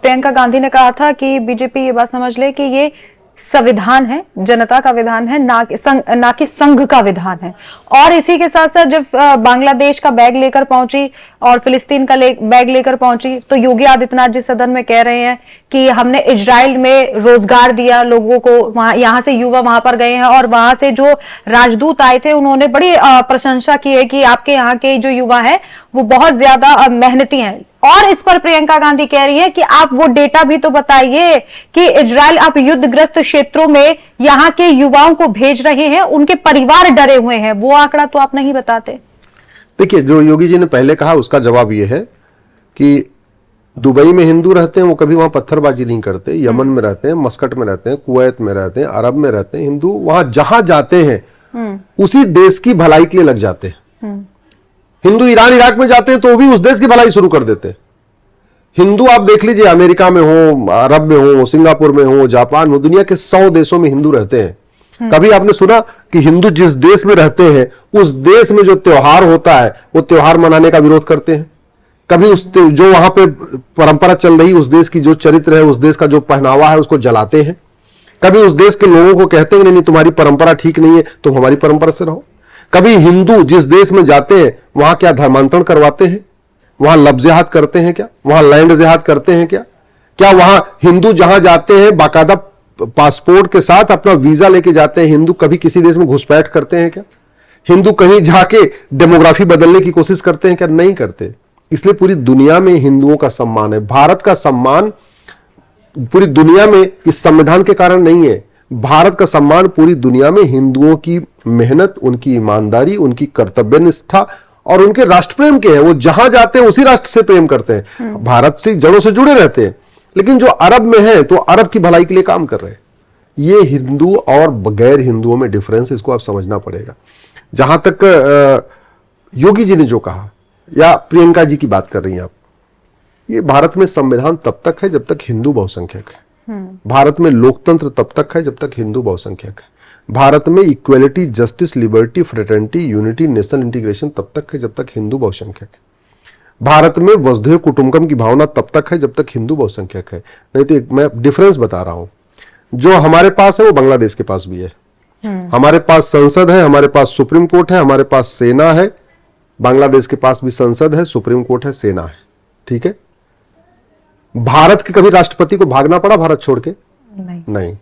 प्रियंका गांधी ने कहा था कि बीजेपी ये बात समझ ले कि ये संविधान है, जनता का विधान है, ना कि संघ का विधान है। और इसी के साथ साथ जब बांग्लादेश का बैग लेकर पहुंची और फिलिस्तीन का बैग लेकर पहुंची, तो योगी आदित्यनाथ जी सदन में कह रहे हैं कि हमने इजराइल में रोजगार दिया लोगों को, वहां यहां से युवा वहां पर गए हैं और वहां से जो राजदूत आए थे उन्होंने बड़ी प्रशंसा की है कि आपके यहाँ के जो युवा है वो बहुत ज्यादा मेहनती हैं। और इस पर प्रियंका गांधी कह रही है कि आप वो डेटा भी तो बताइए कि इजराइल आप युद्धग्रस्त क्षेत्रों में यहाँ के युवाओं को भेज रहे हैं, उनके परिवार डरे हुए हैं, वो आंकड़ा तो आप नहीं बताते। देखिए, जो योगी जी ने पहले कहा उसका जवाब ये है कि दुबई में हिंदू रहते हैं, वो कभी वहां पत्थरबाजी नहीं करते, यमन में रहते हैं, मस्कट में रहते हैं, कुवैत में रहते हैं, अरब में रहते हैं, हिंदू वहां जहां जाते हैं उसी देश की भलाई के लिए लग जाते हैं। हिंदू ईरान इराक में जाते हैं तो भी उस देश की भलाई शुरू कर देते हैं। हिंदू आप देख लीजिए, अमेरिका में हो, अरब में हो, सिंगापुर में हो, जापान में, दुनिया के 100 देशों में हिंदू रहते हैं। कभी आपने सुना कि हिंदू जिस देश में रहते हैं उस देश में जो त्योहार होता है वो त्योहार मनाने का विरोध करते हैं? कभी उस जो वहां पे परंपरा चल रही उस देश की जो चरित्र है, उस देश का जो पहनावा है उसको जलाते हैं? कभी उस देश के लोगों को कहते हैं नहीं तुम्हारी परंपरा ठीक नहीं है, तुम हमारी परंपरा से रहो? कभी हिंदू जिस देश में जाते हैं वहां क्या धर्मांतरण करवाते हैं? वहां लब जिहाद करते हैं क्या? वहां लैंड जिहाद करते हैं क्या? क्या वहां हिंदू जहां जाते हैं बाकायदा पासपोर्ट के साथ अपना वीजा लेके जाते हैं? हिंदू कभी किसी देश में घुसपैठ करते हैं क्या? हिंदू कहीं जाके डेमोग्राफी बदलने की कोशिश करते हैं क्या? नहीं करते। इसलिए पूरी दुनिया में हिंदुओं का सम्मान है। भारत का सम्मान पूरी दुनिया में इस संविधान के कारण नहीं है। भारत का सम्मान पूरी दुनिया में हिंदुओं की मेहनत, उनकी ईमानदारी, उनकी कर्तव्य निष्ठा और उनके राष्ट्र प्रेम के है। वो जहां जाते हैं उसी राष्ट्र से प्रेम करते हैं, भारत से जड़ों से जुड़े रहते हैं। लेकिन जो अरब में है तो अरब की भलाई के लिए काम कर रहे हैं। ये हिंदू और गैर हिंदुओं में डिफरेंस, इसको आप समझना पड़ेगा। जहां तक योगी जी ने जो कहा या प्रियंका जी की बात कर रही हैं आप, ये भारत में संविधान तब तक है जब तक हिंदू बहुसंख्यक है। भारत में लोकतंत्र तब तक है जब तक हिंदू बहुसंख्यक है। भारत में equality, justice, liberty, fraternity, unity, national integration तब तक है जब तक हिंदू बहुसंख्यक है। भारत में वसुधैव कुटुंबकम की भावना तब तक है जब तक हिंदू बहुसंख्यक है। नहीं तो मैं डिफरेंस बता रहा हूं, जो हमारे पास है वो बांग्लादेश के पास भी है। हमारे पास संसद है, हमारे पास सुप्रीम कोर्ट है, हमारे पास सेना है। बांग्लादेश के पास भी संसद है, सुप्रीम कोर्ट है, सेना है। ठीक है। भारत के कभी राष्ट्रपति को भागना पड़ा भारत छोड़ के? नहीं।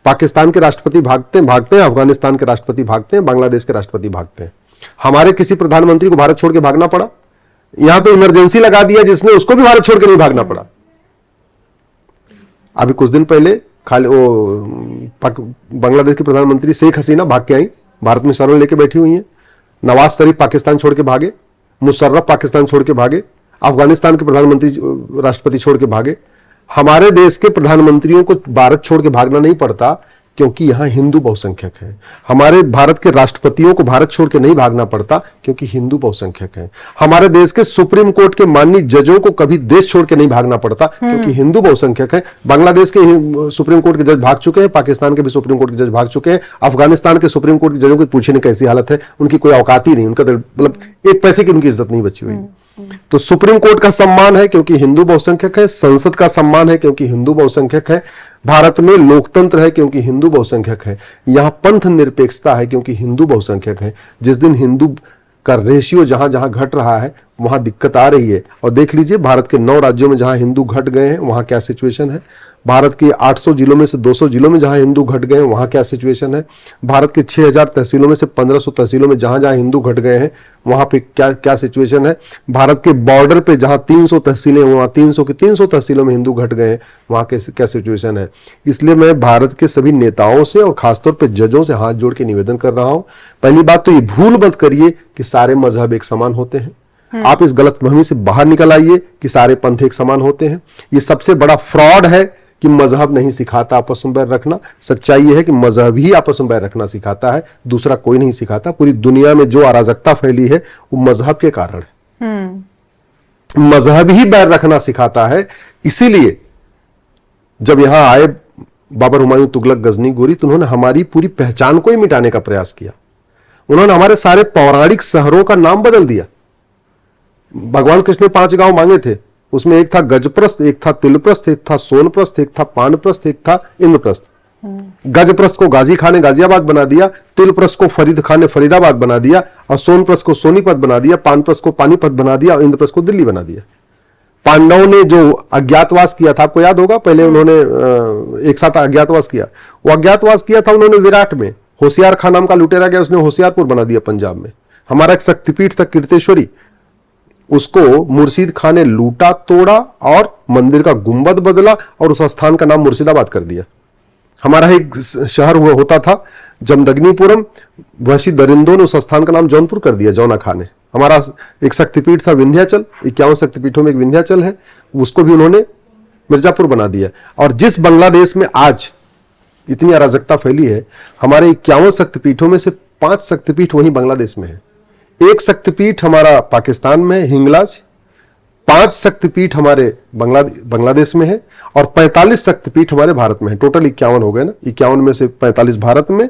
पाकिस्तान के राष्ट्रपति भागते हैं, अफगानिस्तान के राष्ट्रपति भागते हैं, बांग्लादेश के राष्ट्रपति भागते हैं। हमारे किसी प्रधानमंत्री को भारत छोड़ के भागना पड़ा? यहां तो इमरजेंसी लगा दिया जिसने, उसको भी भारत छोड़ के नहीं भागना पड़ा। अभी कुछ दिन पहले खाली बांग्लादेश की प्रधानमंत्री शेख हसीना भाग के आई, भारत में शरण लेके बैठी हुई है। नवाज शरीफ पाकिस्तान छोड़ के भागे, मुशर्रफ पाकिस्तान छोड़ के भागे, अफगानिस्तान के प्रधानमंत्री राष्ट्रपति छोड़ के भागे। हमारे देश के प्रधानमंत्रियों को भारत छोड़ के भागना नहीं पड़ता क्योंकि यहां हिंदू बहुसंख्यक है। हमारे भारत के राष्ट्रपतियों को भारत छोड़ के नहीं भागना पड़ता क्योंकि हिंदू बहुसंख्यक है। हमारे देश के सुप्रीम कोर्ट के माननीय जजों को कभी देश छोड़ के नहीं भागना पड़ता क्योंकि हिंदू बहुसंख्यक है। बांग्लादेश के सुप्रीम कोर्ट के जज भाग चुके हैं, पाकिस्तान के भी सुप्रीम कोर्ट के जज भाग चुके हैं, अफगानिस्तान के सुप्रीम कोर्ट के जजों को पूछने कैसी हालत है, उनकी कोई औकात ही नहीं, उनका मतलब एक पैसे की उनकी इज्जत नहीं बची हुई। तो सुप्रीम कोर्ट का सम्मान है क्योंकि हिंदू बहुसंख्यक है, संसद का सम्मान है क्योंकि हिंदू बहुसंख्यक है, भारत में लोकतंत्र है क्योंकि हिंदू बहुसंख्यक है, यहां पंथ निरपेक्षता है क्योंकि हिंदू बहुसंख्यक है। जिस दिन हिंदू का रेशियो जहां जहां घट रहा है वहां दिक्कत आ रही है। और देख लीजिए भारत के 9 राज्यों में जहां हिंदू घट गए हैं वहां क्या सिचुएशन है। भारत के 800 जिलों में से 200 जिलों में जहां हिंदू घट गए हैं वहां क्या सिचुएशन है। भारत के 6000 तहसीलों में से 1500 तहसीलों में जहां जहां हिंदू घट गए हैं वहां पे क्या क्या सिचुएशन है। भारत के बॉर्डर पे जहां 300 तहसीलें वहां 300 की 300 तहसीलों में हिंदू घट गए हैं वहां क्या सिचुएशन है। इसलिए मैं भारत के सभी नेताओं से और खासतौर पर जजों से हाथ जोड़ के निवेदन कर रहा हूं, पहली बात तो ये भूल मत करिए कि सारे मजहब एक समान होते हैं। आप इस गलतफहमी से बाहर निकल आइए कि सारे पंथ एक समान होते हैं। ये सबसे बड़ा फ्रॉड है कि मजहब नहीं सिखाता आपस में बैर रखना। सच्चाई यह है कि मजहब ही आपस में बैर रखना सिखाता है, दूसरा कोई नहीं सिखाता। पूरी दुनिया में जो अराजकता फैली है वो मजहब के कारण है। मजहब ही बैर रखना सिखाता है। इसीलिए जब यहां आए बाबर, हुमायूं, तुगलक, गजनी, गोरी, तो उन्होंने हमारी पूरी पहचान को ही मिटाने का प्रयास किया। उन्होंने हमारे सारे पौराणिक शहरों का नाम बदल दिया। भगवान कृष्ण ने 5 गांव मांगे थे, उसमें एक था गजप्रस्थ, एक था तिलप्रस्थ, एक था सोनप्रस्थ, एक था पानप्रस्थ, एक था इंद्रप्रस्थ। गजप्रस्थ को गाजी खान ने गाजियाबाद बना दिया, तिलप्रस्थ को फरीद खान ने फरीदाबाद बना दिया, और सोनप्रस्थ को सोनीपत बना दिया, पानप्रस्थ को पानीपत बना दिया, और इंद्रप्रस्थ को दिल्ली बना दिया। पांडवों ने जो अज्ञातवास किया था, आपको याद होगा, पहले उन्होंने एक साथ अज्ञातवास किया। वो अज्ञातवास किया था उन्होंने विराट में। होशियार खान नाम का लुटेरा गया, उसने होशियारपुर बना दिया पंजाब में। हमारा एक शक्तिपीठ था कीर्तेश्वरी, उसको मुर्शिद खान ने लूटा तोड़ा और मंदिर का गुंबद बदला और उस स्थान का नाम मुर्शिदाबाद कर दिया। हमारा एक शहर हुआ होता था जमदग्नीपुरम, वैसी दरिंदों ने उस स्थान का नाम जौनपुर कर दिया, जौना खान ने। हमारा एक शक्तिपीठ था विंध्याचल, 51 शक्तिपीठों में एक विंध्याचल है, उसको भी उन्होंने मिर्जापुर बना दिया। और जिस बांग्लादेश में आज इतनी अराजकता फैली है, हमारे 51 शक्तिपीठों में से 5 शक्तिपीठ वहीं बांग्लादेश में है। एक शक्तिपीठ हमारा पाकिस्तान में है, हिंगलाज। 5 शक्तिपीठ हमारे बांग्लादेश में है और 45 शक्तिपीठ हमारे भारत में है। टोटल 51 हो गए ना, 51 में से 45 भारत में,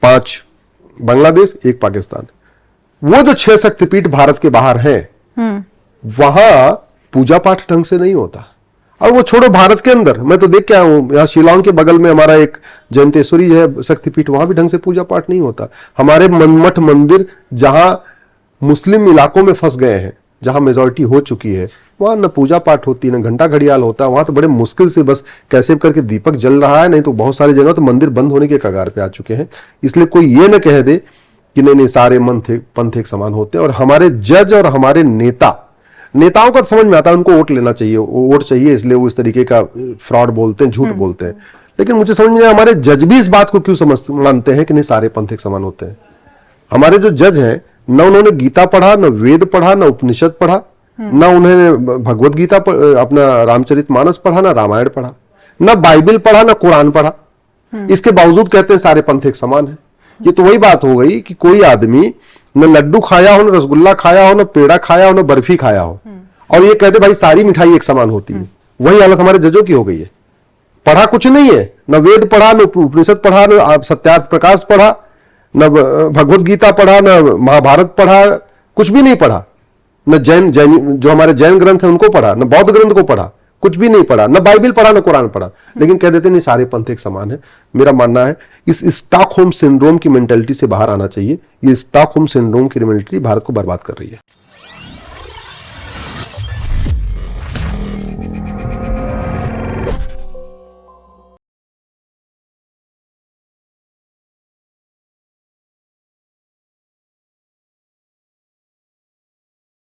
5 बांग्लादेश, 1 पाकिस्तान। वो जो 6 शक्तिपीठ भारत के बाहर हैं, वहां पूजा पाठ ढंग से नहीं होता। और वो छोड़ो, भारत के अंदर मैं तो देख के आया हूं, यहाँ शिलांग के बगल में हमारा एक जयंतेश्वरी है शक्तिपीठ, वहां भी ढंग से पूजा पाठ नहीं होता। हमारे मठ मंदिर जहां मुस्लिम इलाकों में फंस गए हैं, जहां मेजोरिटी हो चुकी है, वहां न पूजा पाठ होती है, न घंटा घड़ियाल होता है। वहां तो बड़े मुश्किल से बस कैसे करके दीपक जल रहा है, नहीं तो बहुत सारी जगह तो मंदिर बंद होने के कगार पे आ चुके हैं। इसलिए कोई ये न कह दे कि नहीं सारे पंथ एक समान होते हैं। और हमारे जज और हमारे नेताओं का समझ में आता है, उनको वोट लेना चाहिए, वोट चाहिए, इसलिए वो इस तरीके का फ्रॉड बोलते हैं, झूठ बोलते हैं। लेकिन मुझे समझ में नहीं, हमारे जज भी इस बात को क्यों मानते हैं कि नहीं सारे पंथ एक समान होते हैं। हमारे जो जज हैं, न उन्होंने गीता पढ़ा, न वेद पढ़ा, न उपनिषद पढ़ा, न उन्होंने भगवत गीता अपना रामचरितमानस पढ़ा, न रामायण पढ़ा, न बाइबल पढ़ा, न कुरान पढ़ा। इसके बावजूद कहते हैं सारे पंथ एक समान है। ये तो वही बात हो गई कि कोई आदमी न लड्डू खाया हो, न रसगुल्ला खाया हो, न पेड़ा खाया हो, न बर्फी खाया हो, और ये कहते भाई सारी मिठाई एक समान होती है। वही हालत हमारे जजों की हो गई है। पढ़ा कुछ नहीं है, न वेद पढ़ा, न उपनिषद पढ़ा, न सत्यार्थ प्रकाश पढ़ा, न भगवत गीता पढ़ा, न महाभारत पढ़ा, कुछ भी नहीं पढ़ा। न जैन जो हमारे जैन ग्रंथ है उनको पढ़ा, न बौद्ध ग्रंथ को पढ़ा, कुछ भी नहीं पढ़ा, न बाइबल पढ़ा, न कुरान पढ़ा, लेकिन कह देते नहीं सारे पंथ एक समान है। मेरा मानना है इस स्टॉकहोम सिंड्रोम की मेंटालिटी से बाहर आना चाहिए। ये स्टॉकहोम सिंड्रोम की मेंटालिटी भारत को बर्बाद कर रही है।